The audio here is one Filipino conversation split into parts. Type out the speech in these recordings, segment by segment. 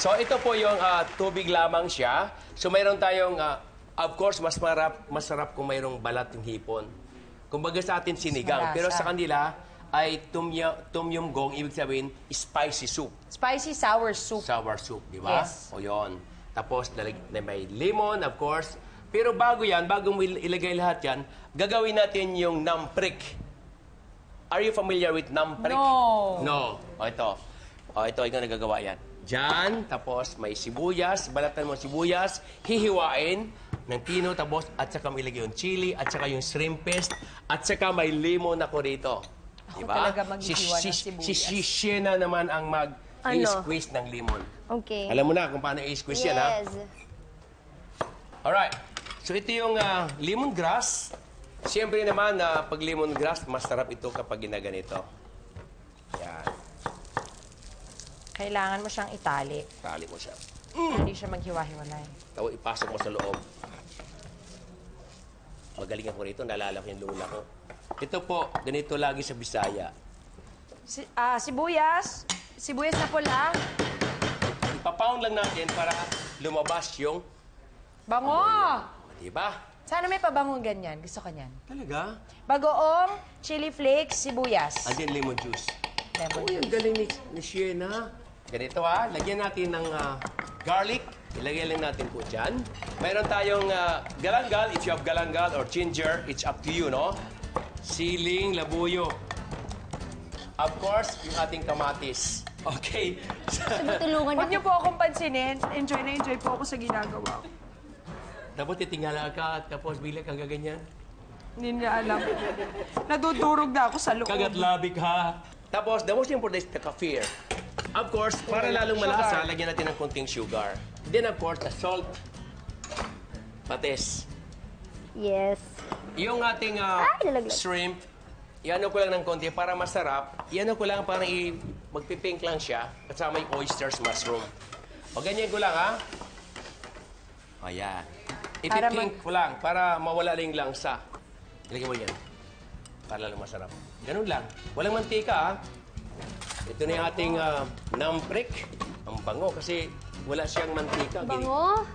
So, ito po yung tubig lamang siya. So, mayroon tayong, of course, masarap kung mayroong balat yung hipon. Kumbaga sa atin, sinigang. Pero sa kanila, ay tom yum gong, ibig sabihin, spicy soup. Spicy sour soup. Sour soup, di ba? Yes. O yun. Tapos, may lemon, of course. Pero bago yan, bago mo ilagay lahat yan, gagawin natin yung namprik. Are you familiar with namprik? No. No. O, ito. O, ito, ikaw nagagawa yan. Diyan, tapos may sibuyas, balatan mo sibuyas, hihiwain ng tino, tapos at saka may ilagay yung chili, at saka yung shrimp paste, at saka may lemon ako rito. Ako talaga maghihiwa ng sibuyas. Si Shena naman ang mag-squeeze ng lemon. Okay. Alam mo na kung paano i-squeeze yan, ha? Yes. Alright. So, ito yung lemongrass. Siyempre naman, pag lemongrass, masarap ito kapag ginaganito. Yan. Kailangan mo siyang itali. Tali mo siya. Hindi siya maghiwa-hiwalay. Tapos ipasok mo sa loob. Magaling ako rito, naalala ko yung lula ko. Ito po, ganito lagi sa Bisaya. Sibuyas. Sibuyas na pula. Ipapound lang natin para lumabas yung... Bango! Diba? Sana may pabangong ganyan. Gusto ko niyan. Talaga? Bagoong, chili flakes, sibuyas. Andyan lemon juice. Lemon Oh, yung galing ni Shena. Ganito lagyan natin ng garlic. Ilagay lang natin po dyan. Mayroon tayong galangal. If you have galangal or ginger, it's up to you, no? Siling, labuyo. Of course, yung ating kamatis. Okay. Tulungan Huwag niyo po akong pansinin. Enjoy na enjoy po ako sa ginagawa ko. Tapos titingala ka, tapos bigla kang gaganyan. Hindi niya alam. Nadudurog na ako sa loob. Kagatlabik, ha? Tapos, the most important is the kefir. Of course, para lalong malasa, lagyan natin ng konting sugar. Then, of course, the salt. Patis. Yes. Yung ating nalaglag. shrimp, iano ko lang ng konti para masarap. Iano ko lang para magpipink lang siya kasama yung oysters, mushroom. O ganyan ko lang, ha? O, yan. Ipipink ko lang para mawala lang yung langsa. Ilagay mo yan. Para lalong masarap. Ganun lang. Walang mantika, ha? Ito na yung ating namprik. Ang bango kasi wala siyang mantika. Bango.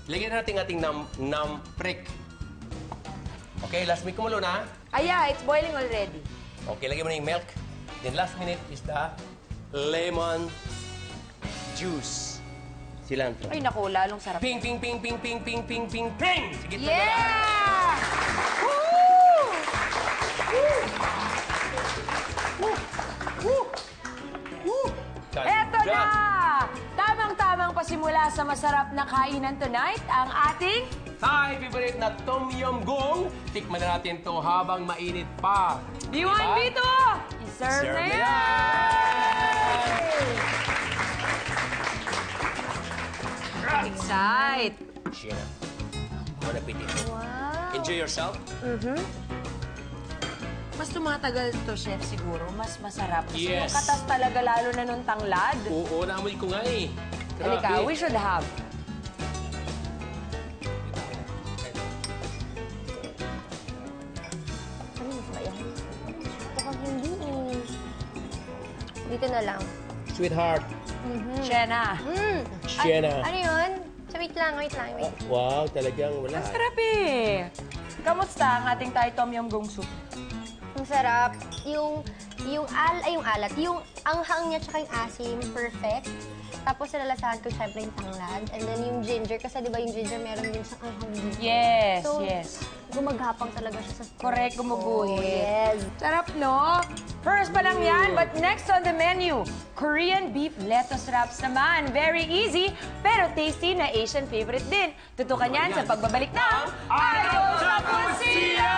Lagyan natin ating namprik. Okay, last minute kumulo na. It's boiling already. Okay, lagyan mo na yung milk. Then last minute is the lemon juice. Cilantro. Ay, naku, lalong sarap. Ping, ping, ping, ping, ping, ping, ping, ping, ping! Sige, Yeah! Eto na! Tamang-tamang pasimula sa masarap na kainan tonight, ang ating... Thai favorite na Tom Yum Goong. Tikman na natin to habang mainit pa. D1 B2! I-serve na yan! Excite! Shena, bon appetit. Wow. Enjoy yourself. Mas tumatagal to, chef, siguro. Mas masarap. Kasi Yes. yung katas talaga, lalo na nung tanglad. Oo, naamoy ko nga eh. Halika, we should have. Ano ba yan? Mukhang hindi eh. Dito na lang. Sweetheart. Shena. Shena. Ano yun? So, wait lang. Wow, talagang wala. Sarap eh. Kamusta ang ating Thai Tom Yum Goong soup? Ang sarap. Yung alat. Yung anghang niya tsaka yung asim, perfect. Tapos nalalasahan ko syempre yung tanglad. And then yung ginger, kasi di ba yung ginger meron din sa anghang dito. Yes, So, yes. gumaghapang talaga siya sa stomach. Correct, gumuguhit. Yes. Sarap, no? First pa lang yan, but next on the menu, Korean beef lettuce wraps naman. Very easy, pero tasty na Asian favorite din. Tutukan yan sa pagbabalik ng Idol sa Kusina!